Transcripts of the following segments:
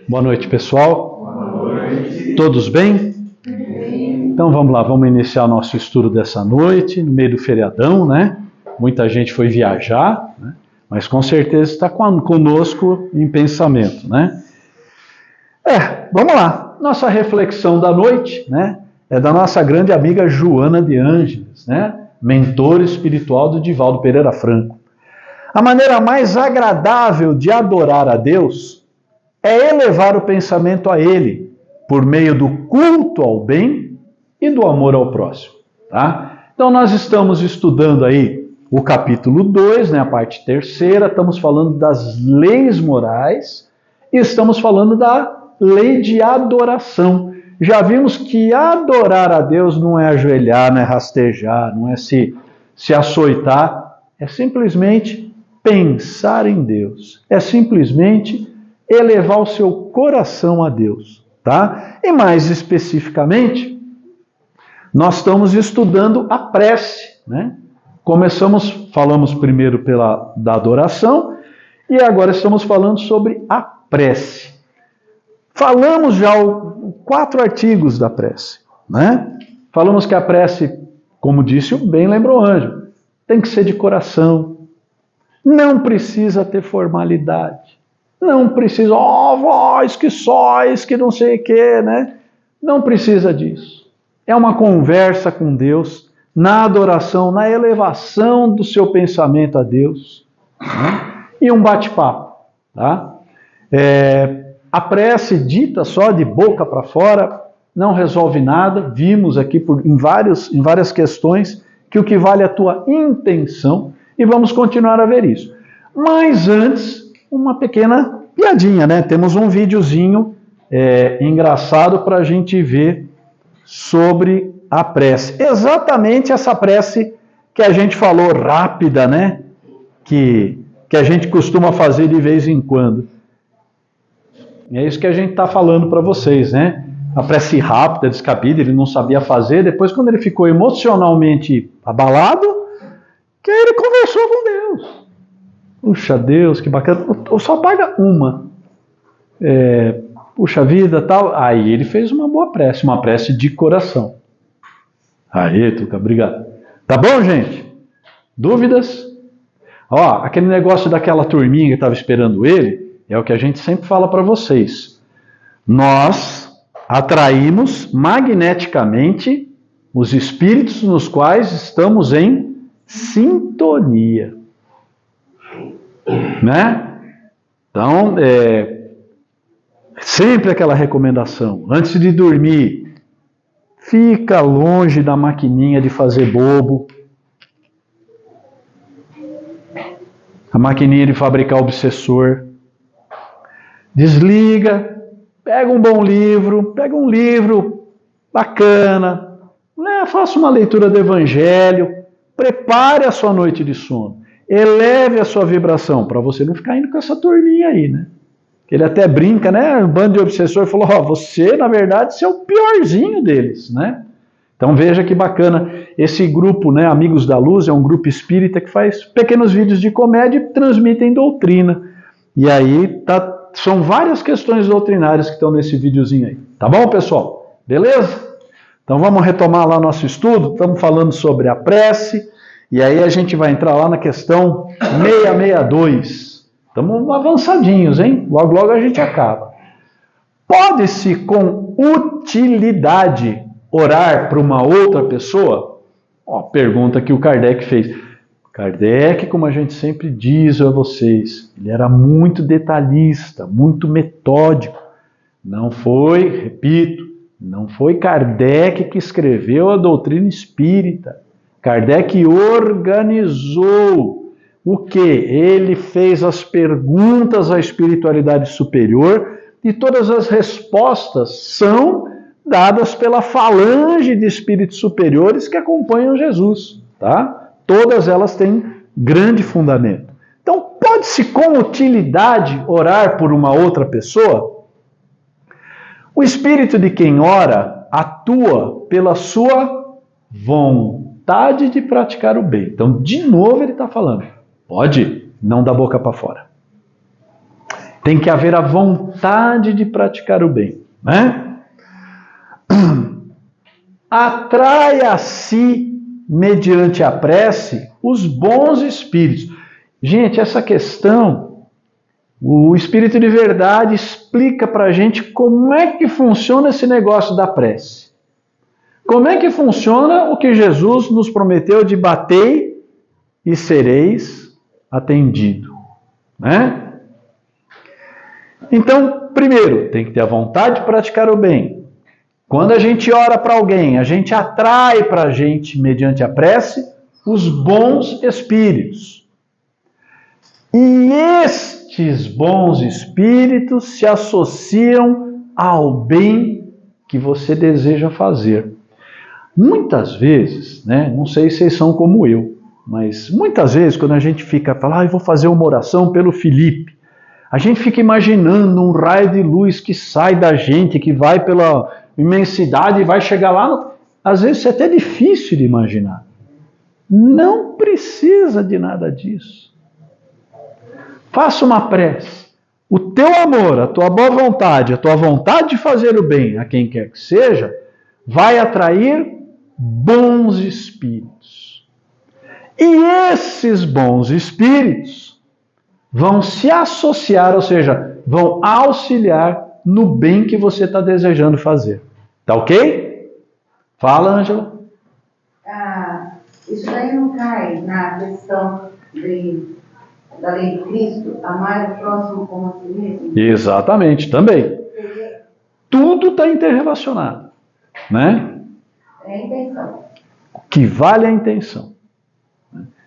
Boa noite, pessoal. Boa noite. Todos bem? Então vamos lá, vamos iniciar nosso estudo dessa noite, no meio do feriadão, né? Muita gente foi viajar, né? Mas com certeza está conosco em pensamento, né? Vamos lá. Nossa reflexão da noite, né? É da nossa grande amiga Joana de Ângeles, né? Mentora espiritual do Divaldo Pereira Franco. A maneira mais agradável de adorar a Deus é elevar o pensamento a Ele, por meio do culto ao bem e do amor ao próximo. Tá? Então nós estamos estudando aí o capítulo 2, né, a parte terceira, estamos falando das leis morais e estamos falando da lei de adoração. Já vimos que adorar a Deus não é ajoelhar, não é rastejar, não é se açoitar, é simplesmente pensar em Deus, é simplesmente elevar o seu coração a Deus, tá? E mais especificamente, nós estamos estudando a prece, né? Falamos primeiro da adoração e agora estamos falando sobre a prece. Falamos já 4 artigos da prece, né? Falamos que a prece, como disse bem lembrou o anjo, tem que ser de coração, não precisa ter formalidade, não precisa, vós que sóis, que não sei o que, né? Não precisa disso. É uma conversa com Deus, na adoração, na elevação do seu pensamento a Deus, né? E um bate-papo, tá? A prece dita só de boca para fora não resolve nada. Vimos aqui em várias questões que o que vale é a tua intenção e vamos continuar a ver isso. Mas antes, uma pequena piadinha, né? Temos um videozinho engraçado para a gente ver sobre a prece. Exatamente essa prece que a gente falou rápida, né? Que a gente costuma fazer de vez em quando. É isso que a gente está falando para vocês, né? A prece rápida, descabida, ele não sabia fazer. Depois, quando ele ficou emocionalmente abalado, que aí ele conversou com Deus. Puxa Deus, que bacana. Só paga uma. Puxa vida, tal. Aí ele fez uma boa prece, uma prece de coração. Aí, Tuca, obrigado. Tá bom, gente? Dúvidas? Aquele negócio daquela turminha que estava esperando ele, é o que a gente sempre fala para vocês. Nós atraímos magneticamente os espíritos nos quais estamos em sintonia. Né? Então, sempre aquela recomendação. Antes de dormir, fica longe da maquininha de fazer bobo. A maquininha de fabricar obsessor. Desliga, pega um bom livro, pega um livro bacana, faça uma leitura do Evangelho, prepare a sua noite de sono, eleve a sua vibração, para você não ficar indo com essa turminha aí, né? Ele até brinca, né? Um bando de obsessor falou, você, na verdade, você é o piorzinho deles, né? Então veja que bacana, esse grupo, né, Amigos da Luz, é um grupo espírita que faz pequenos vídeos de comédia e transmitem doutrina. E aí são várias questões doutrinárias que estão nesse videozinho aí. Tá bom, pessoal? Beleza? Então vamos retomar lá nosso estudo. Estamos falando sobre a prece. E aí a gente vai entrar lá na questão 662. Estamos avançadinhos, hein? Logo, logo a gente acaba. Pode-se com utilidade orar para uma outra pessoa? Pergunta que o Kardec fez. Kardec, como a gente sempre diz a vocês, ele era muito detalhista, muito metódico. Não foi Kardec que escreveu a doutrina espírita. Kardec organizou o quê? Ele fez as perguntas à espiritualidade superior e todas as respostas são dadas pela falange de espíritos superiores que acompanham Jesus, tá? Todas elas têm grande fundamento. Então, pode-se com utilidade orar por uma outra pessoa? O espírito de quem ora atua pela sua vontade de praticar o bem. Então, de novo ele está falando, pode, não da boca para fora. Tem que haver a vontade de praticar o bem, né? Atrai a si, mediante a prece, os bons espíritos. Gente, essa questão, o Espírito de Verdade explica para a gente como é que funciona esse negócio da prece. Como é que funciona o que Jesus nos prometeu de batei e sereis atendido, né? Então, primeiro, tem que ter a vontade de praticar o bem. Quando a gente ora para alguém, a gente atrai para a gente, mediante a prece, os bons espíritos. E estes bons espíritos se associam ao bem que você deseja fazer. Muitas vezes, né, não sei se vocês são como eu, mas muitas vezes quando a gente fica falando, eu vou fazer uma oração pelo Felipe, a gente fica imaginando um raio de luz que sai da gente, que vai pela imensidade e vai chegar lá. Às vezes é até difícil de imaginar. Não precisa de nada disso. Faça uma prece. O teu amor, a tua boa vontade, a tua vontade de fazer o bem a quem quer que seja, vai atrair bons espíritos. E esses bons espíritos vão se associar, ou seja, vão auxiliar no bem que você está desejando fazer. Tá ok? Fala, Ângela. Isso daí não cai na questão da lei de Cristo, amar o próximo como a si mesmo? Exatamente, também. Tudo está interrelacionado, né? É a intenção. O que vale é a intenção.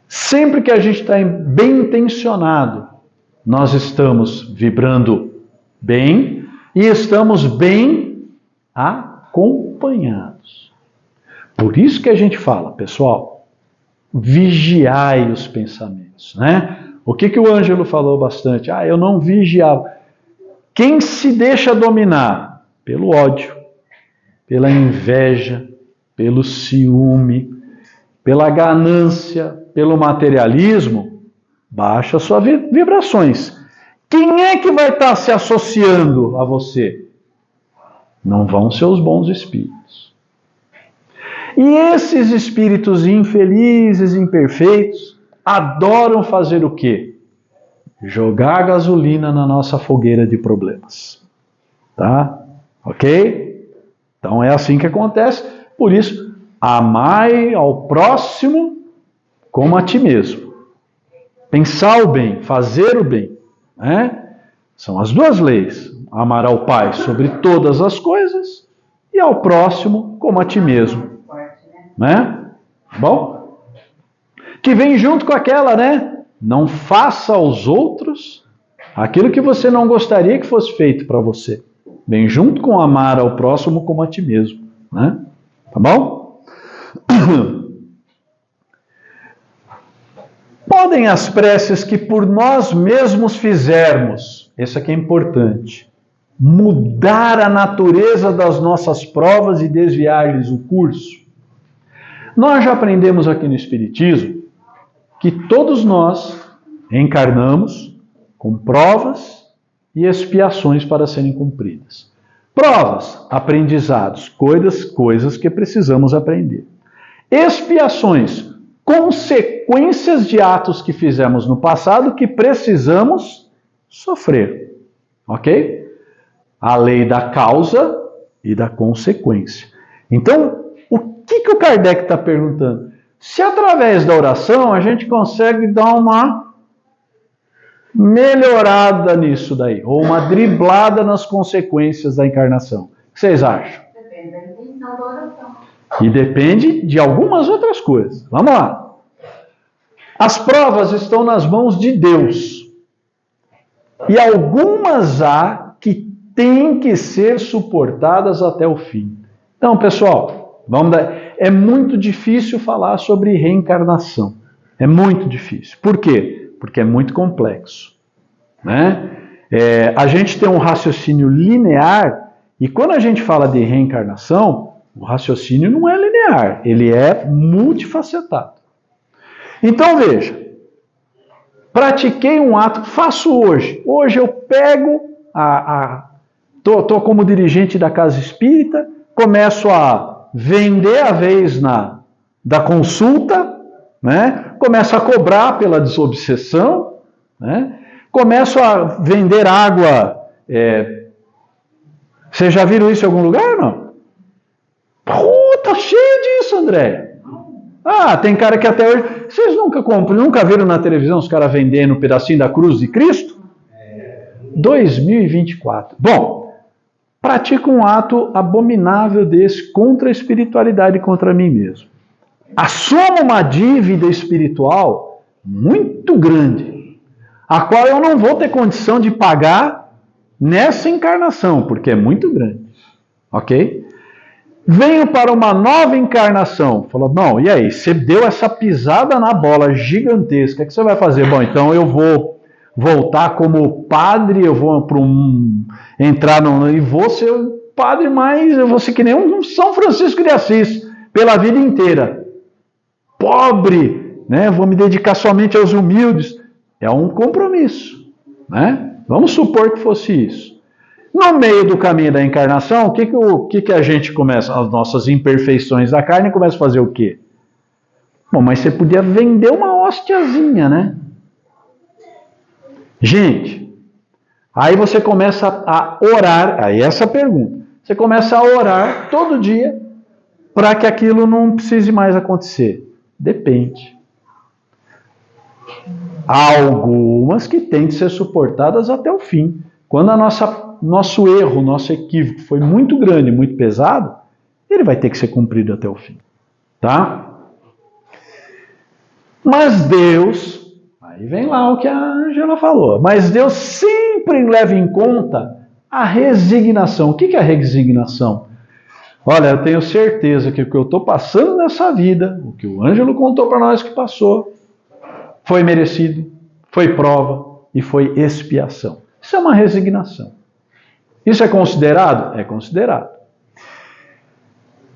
Sempre que a gente está bem intencionado, nós estamos vibrando bem e estamos bem acompanhados. Por isso que a gente fala, pessoal, vigiai os pensamentos, né? O que o Ângelo falou bastante? Eu não vigiava. Quem se deixa dominar pelo ódio, pela inveja, pelo ciúme, pela ganância, pelo materialismo, baixa suas vibrações. Quem é que vai estar se associando a você? Não vão ser os bons espíritos. E esses espíritos infelizes, imperfeitos, adoram fazer o quê? Jogar gasolina na nossa fogueira de problemas. Tá? Ok? Então é assim que acontece. Por isso, amai ao próximo como a ti mesmo. Pensar o bem, fazer o bem. Né? São as duas leis. Amar ao Pai sobre todas as coisas e ao próximo como a ti mesmo. Né? Bom? Que vem junto com aquela, né? Não faça aos outros aquilo que você não gostaria que fosse feito para você. Vem junto com amar ao próximo como a ti mesmo. Né? Tá bom? Podem as preces que por nós mesmos fizermos, isso aqui é importante, mudar a natureza das nossas provas e desviar-lhes o curso? Nós já aprendemos aqui no Espiritismo que todos nós encarnamos com provas e expiações para serem cumpridas. Provas, aprendizados, coisas que precisamos aprender. Expiações, consequências de atos que fizemos no passado que precisamos sofrer. Ok? A lei da causa e da consequência. Então, o que o Kardec está perguntando? Se através da oração a gente consegue dar uma melhorada nisso daí, ou uma driblada nas consequências da encarnação. O que vocês acham? Depende da intenção da oração. E depende de algumas outras coisas. Vamos lá. As provas estão nas mãos de Deus. E algumas há que têm que ser suportadas até o fim. Então, pessoal, é muito difícil falar sobre reencarnação. É muito difícil. Por quê? Porque é muito complexo. Né? A gente tem um raciocínio linear, e quando a gente fala de reencarnação, o raciocínio não é linear, ele é multifacetado. Então veja, Pratiquei um ato, faço hoje. Hoje eu pego, tô como dirigente da casa espírita, começo a vender a vez da consulta, né? Começo a cobrar pela desobsessão, né? Começo a vender água. Vocês já viram isso em algum lugar, não? Tá cheio disso, André. Tem cara que até hoje... Vocês nunca viram na televisão os caras vendendo um pedacinho da cruz de Cristo? 2024. Bom, pratico um ato abominável desse contra a espiritualidade e contra mim mesmo. Assumo uma dívida espiritual muito grande, a qual eu não vou ter condição de pagar nessa encarnação, porque é muito grande. Ok? Venho para uma nova encarnação. Falou, bom, e aí? Você deu essa pisada na bola gigantesca. O que você vai fazer? Bom, então eu vou voltar como padre, eu vou entrar e vou ser um padre mais, eu vou ser que nem um São Francisco de Assis, pela vida inteira. Pobre, né? Vou me dedicar somente aos humildes. É um compromisso, né? Vamos supor que fosse isso. No meio do caminho da encarnação, o que a gente começa? As nossas imperfeições da carne começam a fazer o quê? Bom, mas você podia vender uma hóstiazinha, né? Gente, aí você começa a orar, aí essa pergunta. Você começa a orar todo dia para que aquilo não precise mais acontecer. Depende. Há algumas que têm de ser suportadas até o fim. Quando nosso erro, nosso equívoco foi muito grande, muito pesado, ele vai ter que ser cumprido até o fim. Tá? Mas Deus, aí vem lá o que a Ângela falou, mas Deus sempre leva em conta a resignação. O que é a resignação? Olha, eu tenho certeza que o que eu estou passando nessa vida, o que o Ângelo contou para nós que passou, foi merecido, foi prova e foi expiação. Isso é uma resignação. Isso é considerado? É considerado.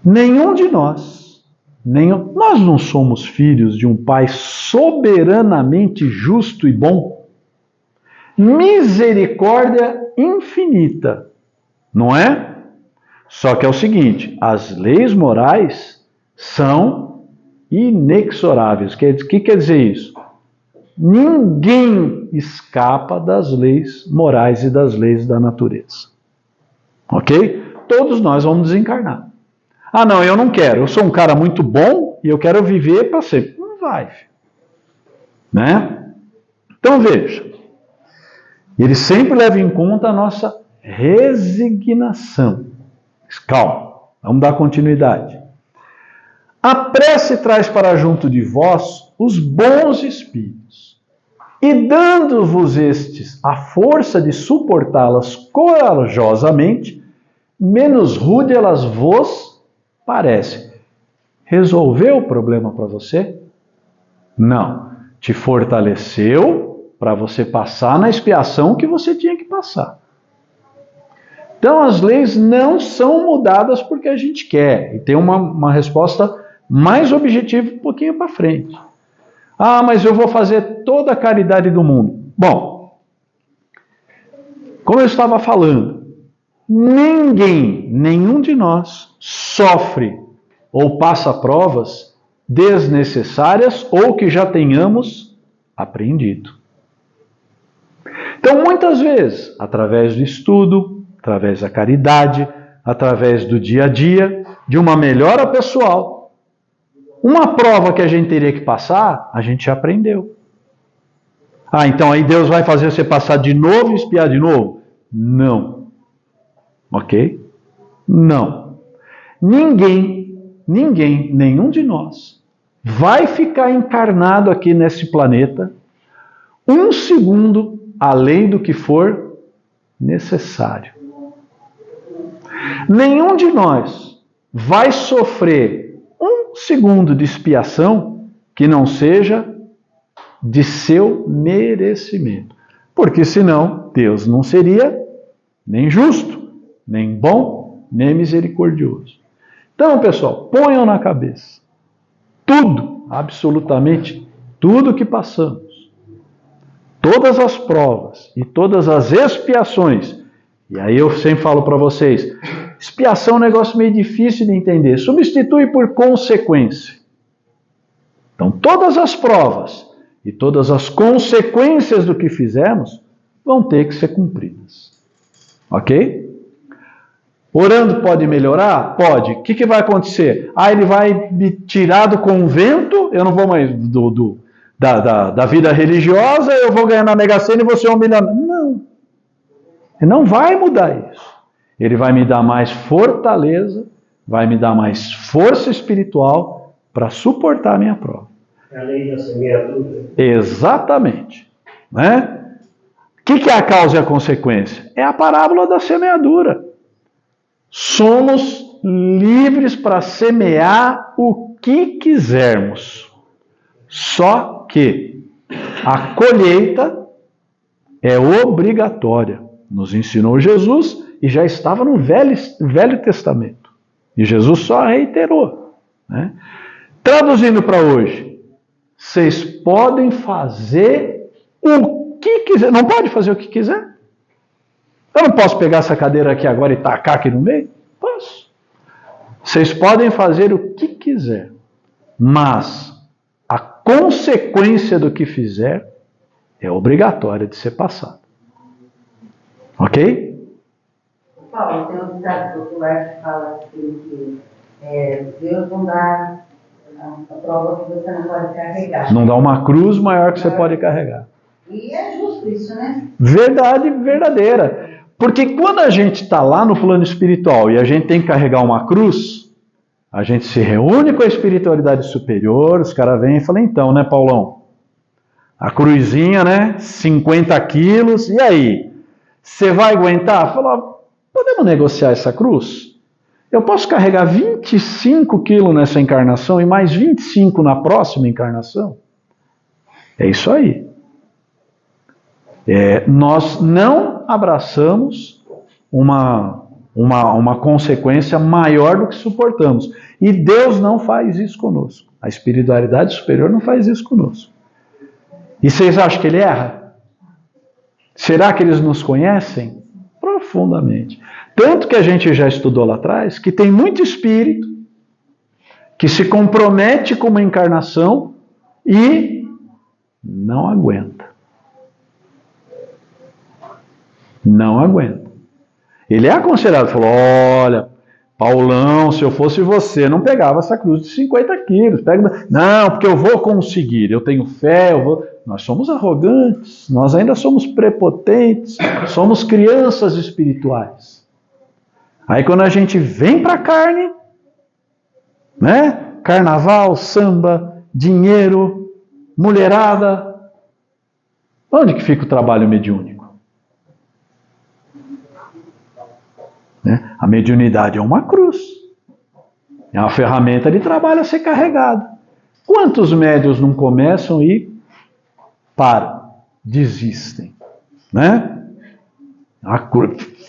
Nenhum de nós não somos filhos de um Pai soberanamente justo e bom. Misericórdia infinita, não é? Só que é o seguinte, as leis morais são inexoráveis. O que quer dizer isso? Ninguém escapa das leis morais e das leis da natureza. Ok? Todos nós vamos desencarnar. Não, eu não quero. Eu sou um cara muito bom e eu quero viver para sempre. Não vai. Né? Então veja. Ele sempre leva em conta a nossa resignação. Calma. Vamos dar continuidade. A prece traz para junto de vós os bons espíritos, e dando-vos estes a força de suportá-las corajosamente, menos rude elas vos parecem. Resolveu o problema para você? Não. Te fortaleceu para você passar na expiação que você tinha que passar. Então as leis não são mudadas porque a gente quer. E tem uma resposta mais objetiva um pouquinho para frente. Mas eu vou fazer toda a caridade do mundo. Bom, como eu estava falando, nenhum de nós sofre ou passa provas desnecessárias ou que já tenhamos aprendido. Então, muitas vezes, através do estudo, através da caridade, através do dia a dia, de uma melhora pessoal, uma prova que a gente teria que passar, a gente já aprendeu. Então aí Deus vai fazer você passar de novo e espiar de novo? Não. Ok? Não. Nenhum de nós vai ficar encarnado aqui nesse planeta um segundo além do que for necessário. Nenhum de nós vai sofrer um segundo de expiação que não seja de seu merecimento. Porque senão Deus não seria nem justo, nem bom, nem misericordioso. Então, pessoal, ponham na cabeça. Tudo, absolutamente tudo que passamos, todas as provas e todas as expiações, e aí eu sempre falo para vocês, expiação é um negócio meio difícil de entender, substitui por consequência. Então todas as provas e todas as consequências do que fizemos vão ter que ser cumpridas. Ok? Orando pode melhorar? Pode. O que vai acontecer? Ele vai me tirar do convento, eu não vou mais da vida religiosa, eu vou ganhar na Mega Sena e vou ser um milionário. Não. Ele não vai mudar isso. Ele vai me dar mais fortaleza, vai me dar mais força espiritual para suportar a minha prova. É a lei da semeadura. Exatamente. Né? O que é a causa e a consequência? É a parábola da semeadura. Somos livres para semear o que quisermos. Só que a colheita é obrigatória. Nos ensinou Jesus e já estava no Velho Testamento. E Jesus só reiterou. Né? Traduzindo para hoje, vocês podem fazer o que quiser. Não pode fazer o que quiser? Eu não posso pegar essa cadeira aqui agora e tacar aqui no meio? Posso. Vocês podem fazer o que quiser, mas a consequência do que fizer é obrigatória de ser passada. Ok? Paulo, tem um ditado popular que fala assim, que Deus não dá a prova que você não pode carregar. Não dá uma cruz maior que você pode carregar. E é justo isso, né? Verdade verdadeira. Porque quando a gente está lá no plano espiritual e a gente tem que carregar uma cruz, a gente se reúne com a espiritualidade superior, os caras vêm e falam, então, né, Paulão? A cruzinha, né? 50 quilos, e aí? Você vai aguentar? Fala, podemos negociar essa cruz? Eu posso carregar 25 quilos nessa encarnação e mais 25 na próxima encarnação? É isso aí. Nós não abraçamos uma consequência maior do que suportamos. E Deus não faz isso conosco. A espiritualidade superior não faz isso conosco. E vocês acham que ele erra? Será que eles nos conhecem? Profundamente. Tanto que a gente já estudou lá atrás, que tem muito espírito que se compromete com uma encarnação e não aguenta. Não aguenta. Ele é aconselhado, falou, olha, Paulão, se eu fosse você, não pegava essa cruz de 50 quilos. Não, porque eu vou conseguir, eu tenho fé, eu vou... Nós somos arrogantes, nós ainda somos prepotentes, somos crianças espirituais. Aí quando a gente vem para a carne, né? Carnaval, samba, dinheiro, mulherada, onde que fica o trabalho mediúnico? Né? A mediunidade é uma cruz. É uma ferramenta de trabalho a ser carregada. Quantos médiuns não começam e param, desistem? Né?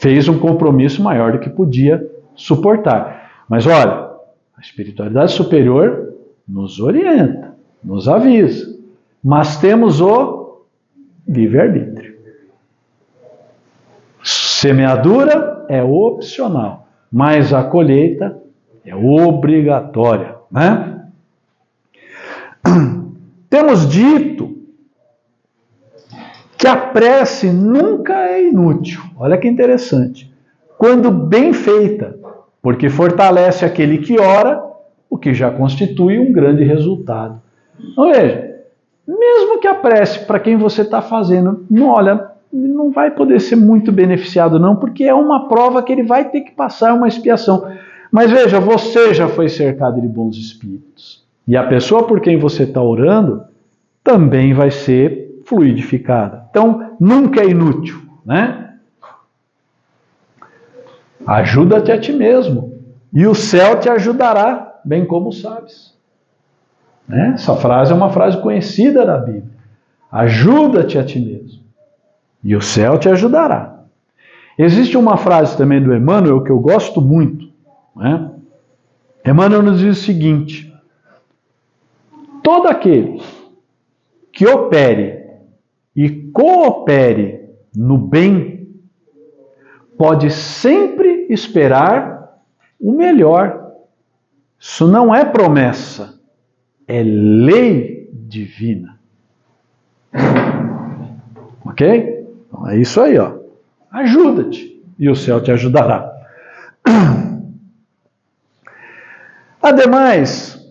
Fez um compromisso maior do que podia suportar. Mas olha, a espiritualidade superior nos orienta, nos avisa. Mas temos o livre-arbítrio. Semeadura é opcional, mas a colheita é obrigatória. Né? Temos dito que a prece nunca é inútil. Olha que interessante. Quando bem feita, porque fortalece aquele que ora, o que já constitui um grande resultado. Então veja, mesmo que a prece para quem você está fazendo, não vai poder ser muito beneficiado não, porque é uma prova que ele vai ter que passar, uma expiação. Mas veja, você já foi cercado de bons espíritos. E a pessoa por quem você está orando também vai ser fluidificada. Então, nunca é inútil, né? Ajuda-te a ti mesmo, e o céu te ajudará, bem como sabes. Né? Essa frase é uma frase conhecida da Bíblia. Ajuda-te a ti mesmo, e o céu te ajudará. Existe uma frase também do Emmanuel que eu gosto muito. Né? Emmanuel nos diz o seguinte: todo aquele que opere e coopere no bem, pode sempre esperar o melhor. Isso não é promessa, é lei divina. Ok? Então é isso aí, ó. Ajuda-te e o céu te ajudará. Ademais,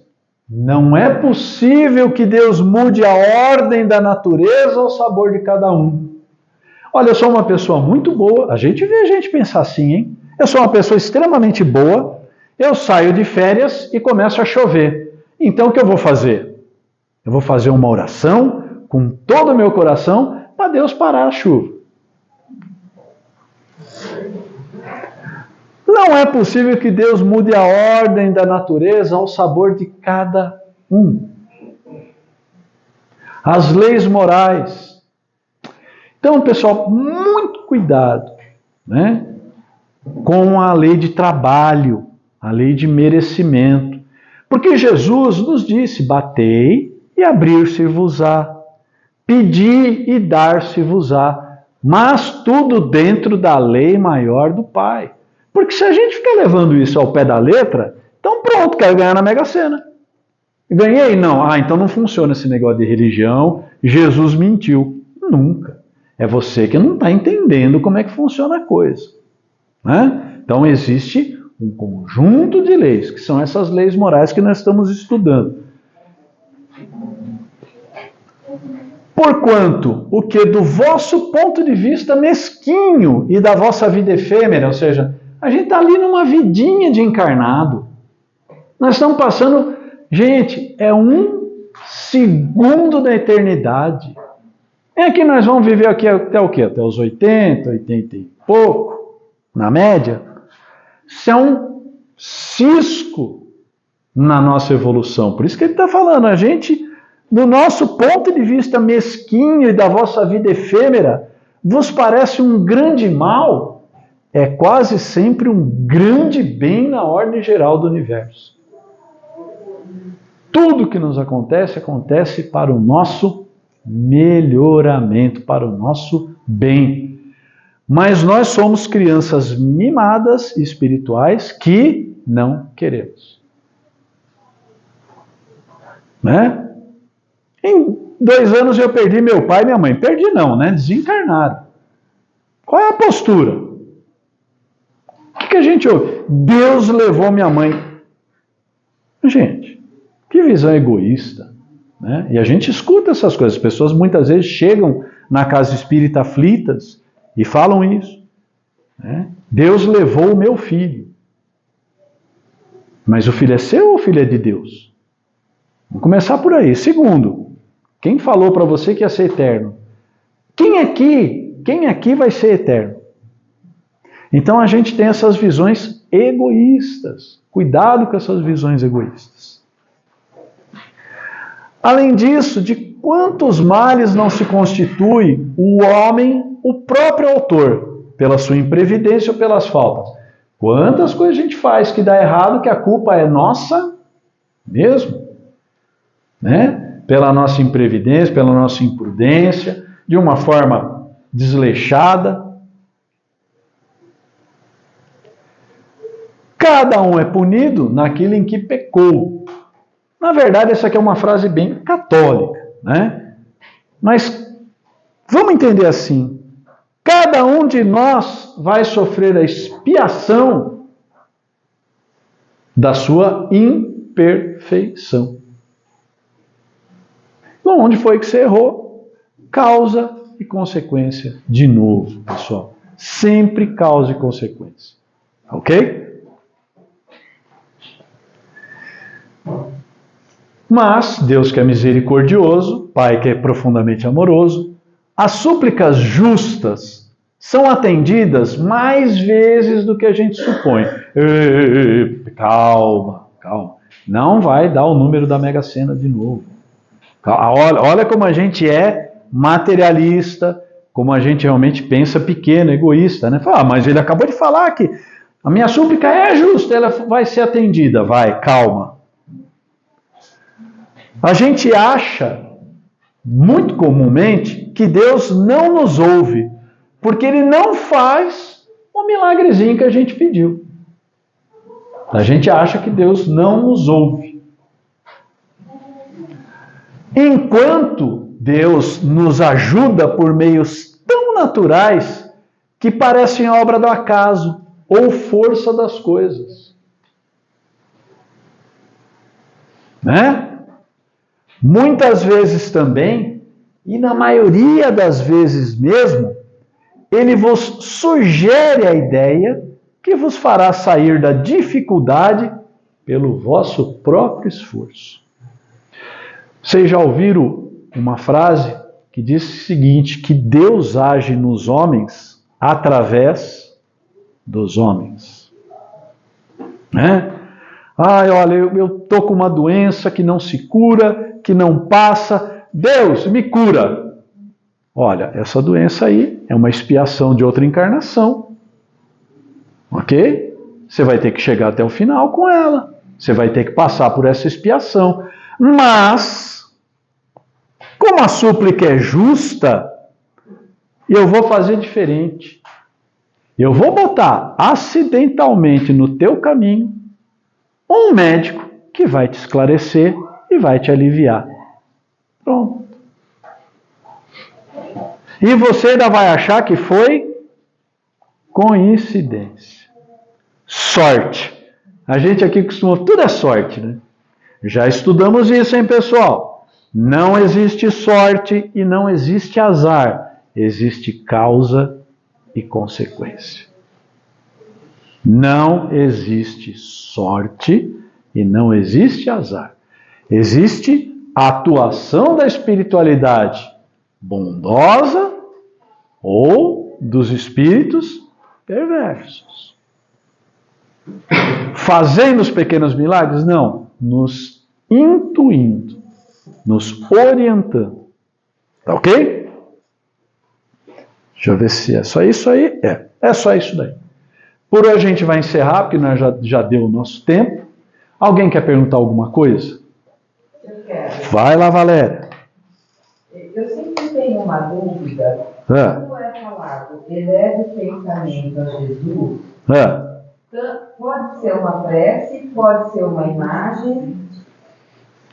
não é possível que Deus mude a ordem da natureza ao sabor de cada um. Olha, eu sou uma pessoa muito boa. A gente vê a gente pensar assim, hein? Eu sou uma pessoa extremamente boa. Eu saio de férias e começa a chover. Então o que eu vou fazer? Eu vou fazer uma oração com todo o meu coração para Deus parar a chuva. Não é possível que Deus mude a ordem da natureza ao sabor de cada um. As leis morais. Então, pessoal, muito cuidado, né, com a lei de trabalho, a lei de merecimento. Porque Jesus nos disse, batei e abrir-se-vos-á, pedi e dar-se-vos-á, mas tudo dentro da lei maior do Pai. Porque se a gente ficar levando isso ao pé da letra, então pronto, quero ganhar na Mega Sena. Ganhei? Não. Então não funciona esse negócio de religião, Jesus mentiu. Nunca. É você que não está entendendo como é que funciona a coisa. Né? Então existe um conjunto de leis, que são essas leis morais que nós estamos estudando. Porquanto o que do vosso ponto de vista mesquinho e da vossa vida efêmera, ou seja, a gente está ali numa vidinha de encarnado. Nós estamos passando... Gente, é um segundo da eternidade. É que nós vamos viver aqui até o quê? Até os 80, 80 e pouco, na média. Isso é um cisco na nossa evolução. Por isso que ele está falando, a gente, do nosso ponto de vista mesquinho e da vossa vida efêmera, vos parece um grande mal? É quase sempre um grande bem na ordem geral do universo. Tudo que nos acontece, acontece para o nosso melhoramento, para o nosso bem. Mas nós somos crianças mimadas espirituais que não queremos. Né? Em 2 anos eu perdi meu pai e minha mãe. Perdi não, né? Desencarnaram. Qual é a postura? O que a gente ouve? Deus levou minha mãe. Gente, que visão egoísta. Né? E a gente escuta essas coisas. As pessoas muitas vezes chegam na casa espírita aflitas e falam isso. Né? Deus levou o meu filho. Mas o filho é seu ou o filho é de Deus? Vamos começar por aí. Segundo, quem falou para você que ia ser eterno? Quem aqui vai ser eterno? Então a gente tem essas visões egoístas. Cuidado com essas visões egoístas. Além disso, de quantos males não se constitui o homem, o próprio autor, pela sua imprevidência ou pelas faltas? Quantas coisas a gente faz que dá errado, que a culpa é nossa mesmo? Né? Pela nossa imprevidência, pela nossa imprudência, de uma forma desleixada. Cada um é punido naquilo em que pecou. Na verdade, essa aqui é uma frase bem católica, né? Mas vamos entender assim. Cada um de nós vai sofrer a expiação da sua imperfeição. Então, onde foi que você errou? Causa e consequência de novo, pessoal. Sempre causa e consequência. Ok? Mas Deus que é misericordioso, Pai que é profundamente amoroso, as súplicas justas são atendidas mais vezes do que a gente supõe. Calma. Não vai dar o número da Mega Sena de novo. Olha como a gente é materialista, como a gente realmente pensa pequeno, egoísta. Né? Mas ele acabou de falar que a minha súplica é justa, ela vai ser atendida. Vai, calma. A gente acha muito comumente, que Deus não nos ouve, porque Ele não faz o milagrezinho que a gente pediu. A gente acha que Deus não nos ouve. Enquanto Deus nos ajuda por meios tão naturais que parecem obra do acaso ou força das coisas. Né? Muitas vezes também, e na maioria das vezes mesmo, Ele vos sugere a ideia que vos fará sair da dificuldade pelo vosso próprio esforço. Vocês já ouviram uma frase que diz o seguinte, que Deus age nos homens através dos homens. Né? Olha, eu estou com uma doença que não se cura, que não passa. Deus, me cura. Olha, essa doença aí é uma expiação de outra encarnação. Ok? Você vai ter que chegar até o final com ela. Você vai ter que passar por essa expiação. Mas, como a súplica é justa, eu vou fazer diferente. Eu vou botar acidentalmente no teu caminho um médico que vai te esclarecer e vai te aliviar. Pronto. E você ainda vai achar que foi coincidência. Sorte. A gente aqui costuma... Tudo é sorte, né? Já estudamos isso, hein, pessoal? Não existe sorte e não existe azar. Existe causa e consequência. Não existe sorte e não existe azar. Existe a atuação da espiritualidade bondosa ou dos espíritos perversos. Fazendo os pequenos milagres? Não. Nos intuindo, nos orientando. Tá ok? Deixa eu ver se é só isso aí. É só isso daí. Por hoje a gente vai encerrar, porque nós já deu o nosso tempo. Alguém quer perguntar alguma coisa? Eu quero. Vai lá, Valéria. Eu sempre tenho uma dúvida. Como é falado, eleve o pensamento a Jesus, pode ser uma prece, pode ser uma imagem.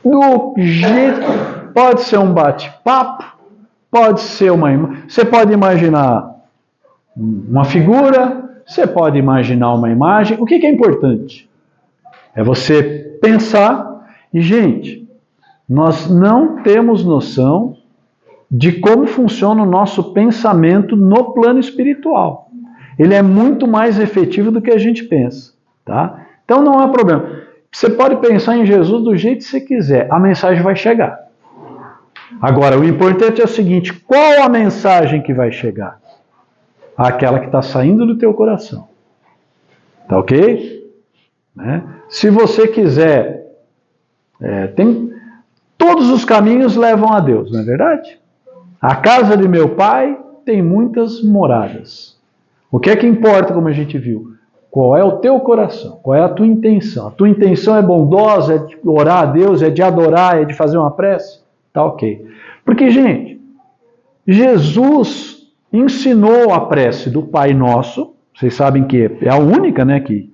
Do jeito, pode ser um bate-papo, pode ser uma imagem. Você pode imaginar uma figura, você pode imaginar uma imagem. O que é importante? É você pensar. E, gente, nós não temos noção de como funciona o nosso pensamento no plano espiritual. Ele é muito mais efetivo do que a gente pensa. Tá? Então não há problema. Você pode pensar em Jesus do jeito que você quiser. A mensagem vai chegar. Agora, o importante é o seguinte. Qual a mensagem que vai chegar? Aquela que está saindo do teu coração. Tá ok? Né? Se você quiser... todos os caminhos levam a Deus, não é verdade? A casa de meu pai tem muitas moradas. O que é que importa, como a gente viu? Qual é o teu coração? Qual é a tua intenção? A tua intenção é bondosa, é de orar a Deus, é de adorar, é de fazer uma prece? Tá ok. Porque, gente, Jesus ensinou a prece do Pai Nosso. Vocês sabem que é a única, né, que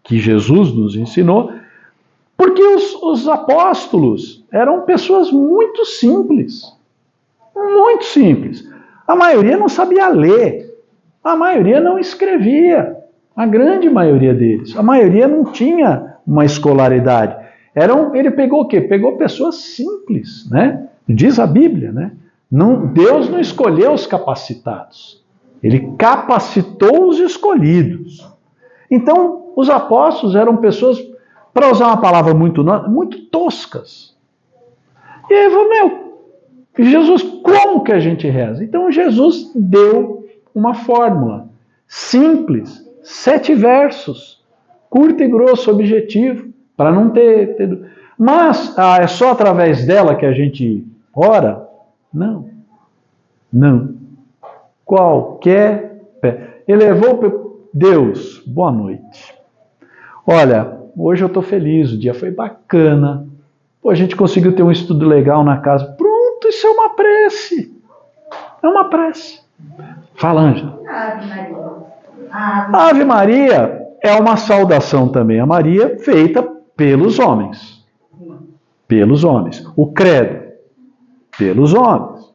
Jesus nos ensinou. Porque os apóstolos eram pessoas muito simples. Muito simples. A maioria não sabia ler. A maioria não escrevia. A grande maioria deles. A maioria não tinha uma escolaridade. Ele pegou o quê? Pegou pessoas simples, né? Diz a Bíblia, né? Deus não escolheu os capacitados. Ele capacitou os escolhidos. Então, os apóstolos eram pessoas, para usar uma palavra muito toscas. E aí, Jesus, como que a gente reza? Então, Jesus deu uma fórmula simples, 7 versos, curto e grosso, objetivo, para não ter... Mas, é só através dela que a gente ora? Não. Não. Qualquer... Elevou Deus, boa noite. Olha, hoje eu estou feliz, o dia foi bacana. Pô, a gente conseguiu ter um estudo legal na casa. Pronto, Isso é uma prece. É uma prece. Fala, Ângela. Ave Maria. A Ave Maria é uma saudação também a Maria feita pelos homens. Pelos homens. O credo, pelos homens.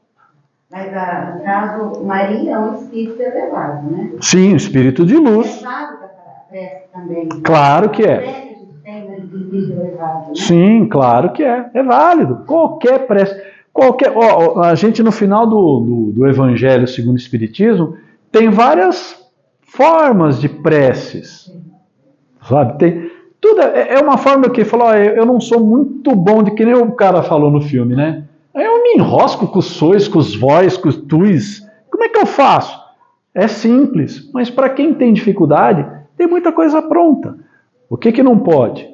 Mas, no caso, Maria é um espírito elevado, né? Sim, o espírito de luz. É válido a prece também. Claro que é. A prece que a gente tem no espírito elevado, né? Sim, claro que é. É válido. Qualquer prece. A gente no final do Evangelho segundo o Espiritismo tem várias formas de preces. Sabe? Tudo é uma forma que falou, eu não sou muito bom de que nem o cara falou no filme, né? Eu me enrosco com os sois, com os vós, com os tuis. Como é que eu faço? É simples, mas para quem tem dificuldade, tem muita coisa pronta. O que não pode?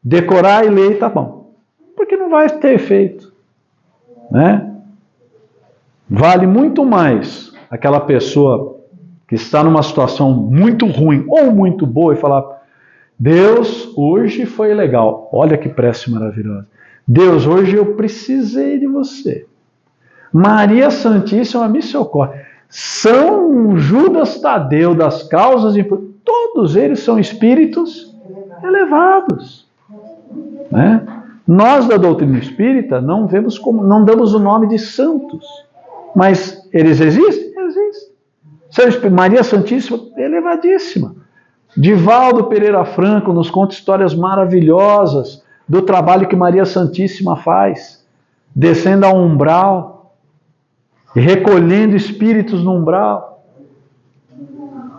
Decorar e ler, tá bom. Porque não vai ter efeito. Né? Vale muito mais aquela pessoa que está numa situação muito ruim ou muito boa e falar: Deus, hoje foi legal. Olha que prece maravilhosa. Deus, hoje eu precisei de você. Maria Santíssima, me socorre. São Judas Tadeu das causas, todos eles são espíritos elevados. Né? Nós da doutrina espírita não damos o nome de santos. Mas eles existem? Existem. Maria Santíssima, elevadíssima. Divaldo Pereira Franco nos conta histórias maravilhosas do trabalho que Maria Santíssima faz, descendo ao umbral, recolhendo espíritos no umbral.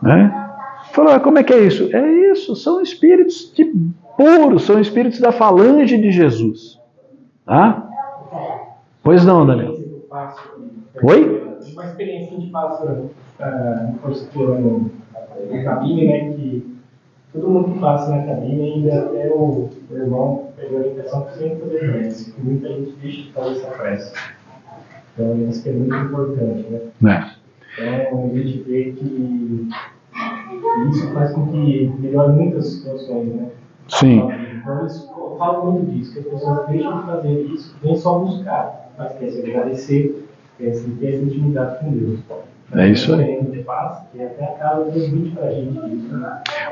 Né? Falou, como é que é isso? É isso, são espíritos de puros, são espíritos da falange de Jesus. Tá? Pois não, Daniel. Oi? Uma experiência que a gente passa na cabine, né, que todo mundo que passa na cabine, ainda até o irmão pegou a impressão que sempre fazer prece, que muita gente deixa de fazer essa prece. Então, isso que é muito importante, né? Então, a gente vê que isso faz com que melhore muitas situações, né? Sim. Então, eu falo muito disso, que as pessoas deixam de fazer isso, nem só buscar, mas quer se agradecer, quer se ter essa intimidade com Deus. É isso aí.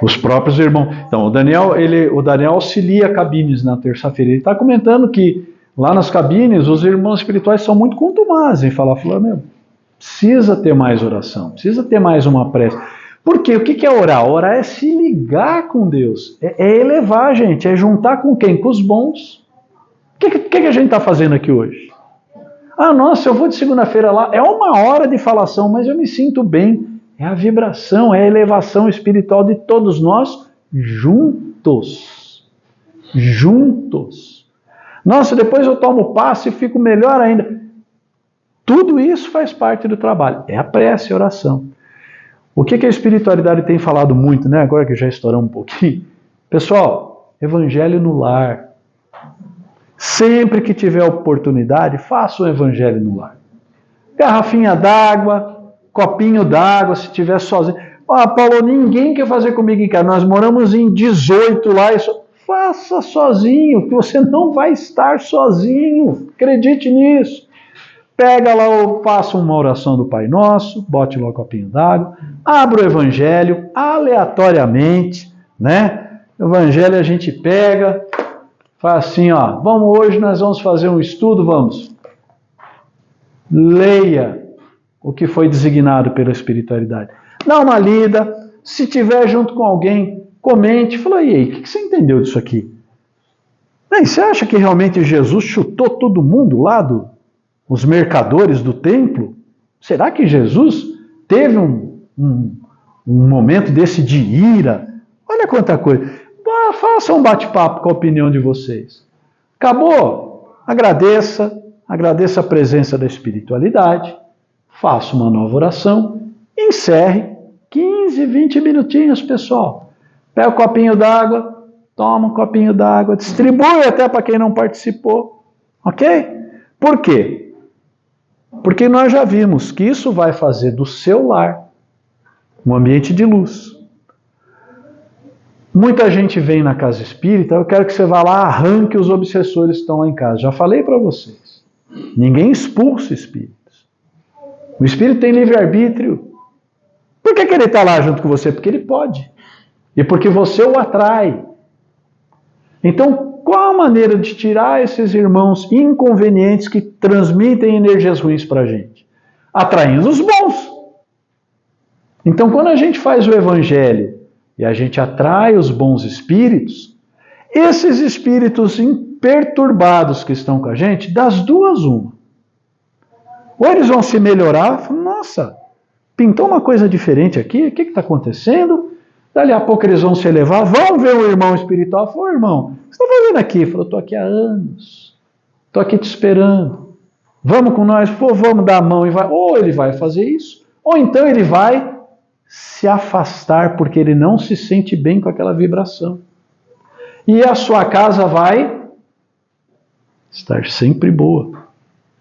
Os próprios irmãos. Então, o Daniel auxilia cabines na terça-feira. Ele está comentando que lá nas cabines os irmãos espirituais são muito contumazes em falar, meu, precisa ter mais oração, precisa ter mais uma prece. Por quê? O que é orar? Orar é se ligar com Deus, é elevar, gente, é juntar com quem? Com os bons. O que a gente está fazendo aqui hoje? Nossa, eu vou de segunda-feira lá, é 1 hora de falação, mas eu me sinto bem. É a vibração, é a elevação espiritual de todos nós juntos. Juntos. Nossa, depois eu tomo passe e fico melhor ainda. Tudo isso faz parte do trabalho. É a prece, a oração. O que a espiritualidade tem falado muito, né? Agora que já estouramos um pouquinho. Pessoal, evangelho no lar. Sempre que tiver oportunidade, faça o evangelho no lar. Garrafinha d'água, copinho d'água, se estiver sozinho. Paulo, ninguém quer fazer comigo em casa. Nós moramos em 18 lá. Faça sozinho, que você não vai estar sozinho. Acredite nisso. Pega lá, faça uma oração do Pai Nosso, bote lá o copinho d'água, abra o evangelho aleatoriamente, né? O evangelho a gente pega, faz assim, hoje nós vamos fazer um estudo, vamos. Leia o que foi designado pela espiritualidade. Dá uma lida, se tiver junto com alguém, comente, fala, e aí, o que você entendeu disso aqui? Você acha que realmente Jesus chutou todo mundo lá os mercadores do templo? Será que Jesus teve um momento desse de ira? Olha quanta coisa. Faça um bate-papo com a opinião de vocês. Acabou? Agradeça a presença da espiritualidade, faça uma nova oração, encerre 15, 20 minutinhos, pessoal. Pega o copinho d'água, toma um copinho d'água, distribui até para quem não participou. Ok? Por quê? Porque nós já vimos que isso vai fazer do seu lar um ambiente de luz. Muita gente vem na casa espírita, eu quero que você vá lá, arranque os obsessores que estão lá em casa. Já falei para vocês. Ninguém expulsa espíritos. O espírito tem livre-arbítrio. Por que ele está lá junto com você? Porque ele pode. E porque você o atrai. Então, qual a maneira de tirar esses irmãos inconvenientes que transmitem energias ruins para a gente? Atraindo os bons. Então, quando a gente faz o evangelho e a gente atrai os bons espíritos, esses espíritos imperturbados que estão com a gente, das duas uma. Ou eles vão se melhorar, falam, nossa, pintou uma coisa diferente aqui, o que está acontecendo? Dali a pouco eles vão se elevar, vão ver o irmão espiritual. Falou, irmão, o que você está fazendo aqui? Falou, estou aqui há anos, estou aqui te esperando. Vamos com nós? Pô, vamos dar a mão e vai. Ou ele vai fazer isso, ou então ele vai se afastar porque ele não se sente bem com aquela vibração. E a sua casa vai estar sempre boa.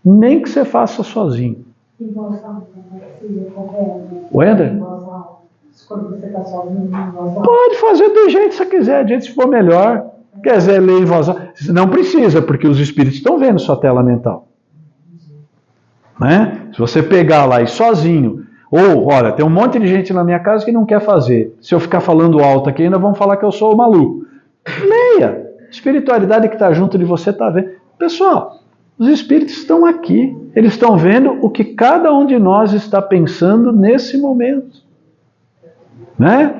Nem que você faça sozinho. E voz alta, O Éder? quando você está sozinho, Pode fazer do jeito que você quiser, do jeito que for melhor. Quer dizer, ler em voz alta. Não precisa, porque os espíritos estão vendo sua tela mental. Né? Se você pegar lá e sozinho, ou, olha, tem um monte de gente na minha casa que não quer fazer. Se eu ficar falando alto aqui, ainda vão falar que eu sou o maluco. Leia. Espiritualidade que está junto de você está vendo. Pessoal, os espíritos estão aqui. Eles estão vendo o que cada um de nós está pensando nesse momento. Né?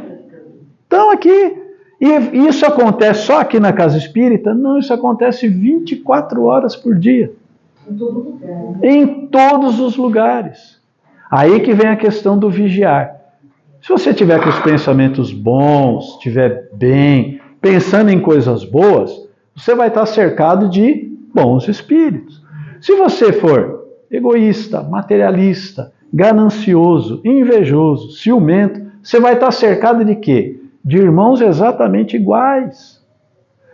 Estão aqui. E isso acontece só aqui na casa espírita? Não, isso acontece 24 horas por dia. em todo lugar. Em todos os lugares. Aí que vem a questão do vigiar. Se você tiver com os pensamentos bons, estiver bem, pensando em coisas boas, você vai estar cercado de bons espíritos. Se você for egoísta, materialista, ganancioso, invejoso, ciumento, você vai estar cercado de quê? De irmãos exatamente iguais.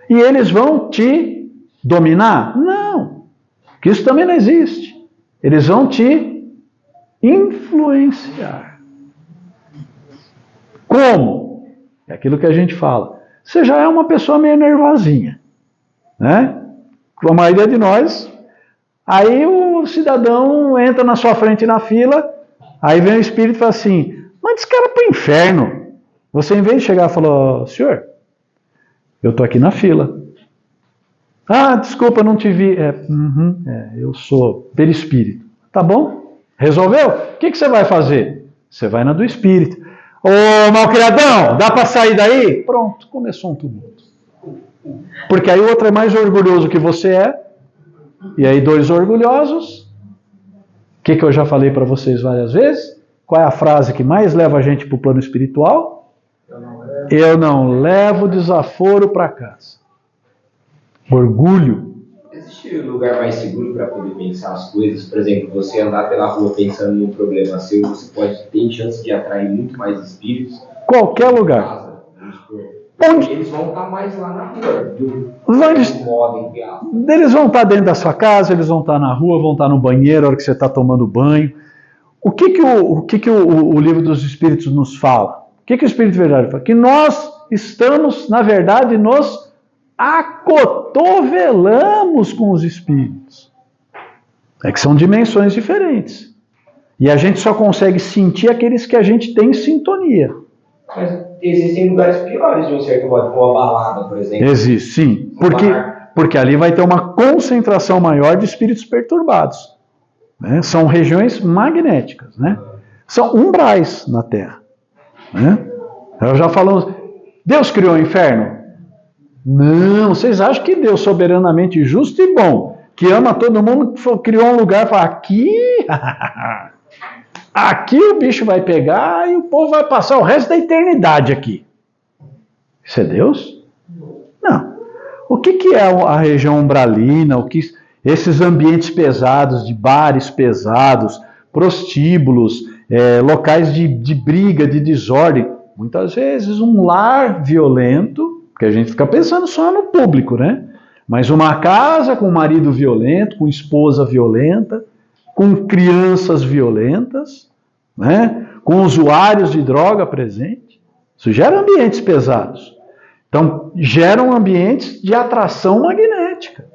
E eles vão te dominar? Não. Que isso também não existe. Eles vão te influenciar. Como? É aquilo que a gente fala. Você já é uma pessoa meio nervosinha, né? A maioria de nós. Aí o cidadão entra na sua frente na fila, aí vem o espírito e fala assim, manda esse cara para o inferno. Você, em vez de chegar e falar, senhor, eu estou aqui na fila. Ah, desculpa, não te vi. Eu sou perispírito. Tá bom? Resolveu? O que você vai fazer? Você vai na do espírito. Ô, malcriadão, dá para sair daí? Pronto, começou um tumulto. Porque aí o outro é mais orgulhoso que você é. E aí dois orgulhosos. O que eu já falei para vocês várias vezes? Qual é a frase que mais leva a gente para o plano espiritual? Eu não levo desaforo para casa. Orgulho. Existe um lugar mais seguro para poder pensar as coisas? Por exemplo, você andar pela rua pensando num problema seu, você pode ter chance de atrair muito mais espíritos. Qualquer lugar. Onde? Eles vão estar mais lá na rua. Eles vão estar dentro da sua casa, eles vão estar na rua, vão estar no banheiro, a hora que você está tomando banho. O que o livro dos Espíritos nos fala? O que o Espírito Verdade fala? Que nós estamos, na verdade, nos acotovelamos com os espíritos. É que são dimensões diferentes. E a gente só consegue sentir aqueles que a gente tem sintonia. Mas existem lugares piores, de um certo modo, como a balada, por exemplo. Existe, sim. Porque ali vai ter uma concentração maior de espíritos perturbados. Né? São regiões magnéticas. Né? São umbrais na Terra. Né? Nós já falamos, Deus criou o inferno? Não, vocês acham que Deus soberanamente justo e bom, que ama todo mundo, criou um lugar e fala, aqui o bicho vai pegar e o povo vai passar o resto da eternidade aqui. Isso é Deus? Não. O que é a região umbralina? Esses ambientes pesados, de bares pesados, prostíbulos, locais de briga, de desordem. Muitas vezes um lar violento, porque a gente fica pensando só no público, né? Mas uma casa com marido violento, com esposa violenta, com crianças violentas, né? Com usuários de droga presente. Isso gera ambientes pesados. Então, geram ambientes de atração magnética.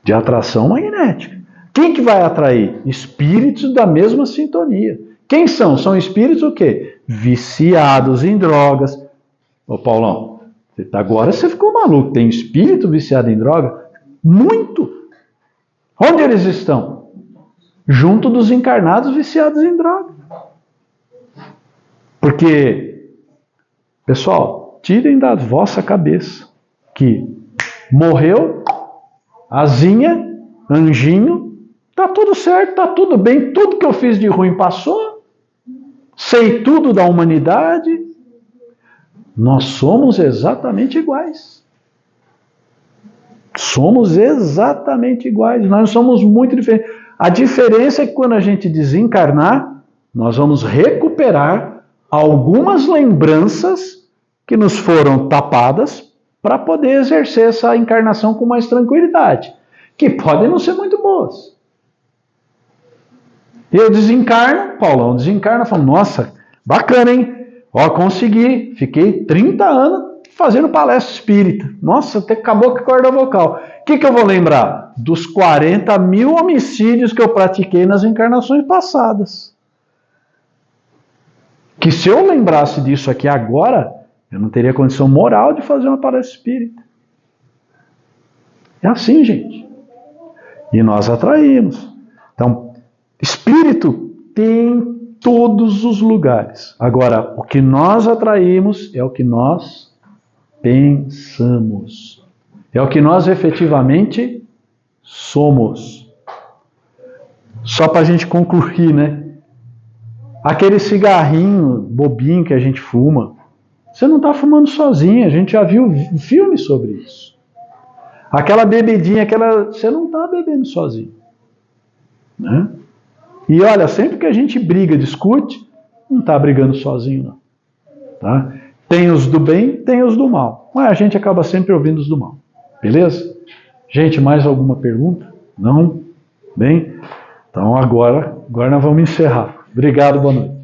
De atração magnética. Quem que vai atrair? Espíritos da mesma sintonia. Quem são? São espíritos o quê? Viciados em drogas. Ô Paulão, agora você ficou maluco. Tem espírito viciado em droga? Muito. Onde eles estão? Junto dos encarnados viciados em droga. Porque, pessoal, tirem da vossa cabeça que morreu, asinha, anjinho, tá tudo certo, tá tudo bem, tudo que eu fiz de ruim passou, sei tudo da humanidade. Nós somos exatamente iguais. Somos exatamente iguais, nós somos muito diferentes. A diferença é que quando a gente desencarnar, nós vamos recuperar algumas lembranças que nos foram tapadas para poder exercer essa encarnação com mais tranquilidade, que podem não ser muito boas. Eu desencarno, Paulão desencarna, falo, nossa, bacana, hein? Ó, consegui, fiquei 30 anos fazendo palestra espírita. Nossa, até acabou com a corda vocal. O que eu vou lembrar? Dos 40 mil homicídios que eu pratiquei nas encarnações passadas. Que se eu lembrasse disso aqui agora, eu não teria condição moral de fazer uma palestra espírita. É assim, gente. E nós atraímos. Então, espírito tem em todos os lugares. Agora, o que nós atraímos é o que nós pensamos. É o que nós efetivamente somos. Só para a gente concluir, né? Aquele cigarrinho bobinho que a gente fuma, você não está fumando sozinho, a gente já viu filme sobre isso. Aquela bebidinha, você não está bebendo sozinho. Né? E olha, sempre que a gente briga, discute, não está brigando sozinho, não. Tá? Tem os do bem, tem os do mal. Mas a gente acaba sempre ouvindo os do mal. Beleza? Gente, mais alguma pergunta? Não? Bem? Então agora nós vamos encerrar. Obrigado, boa noite.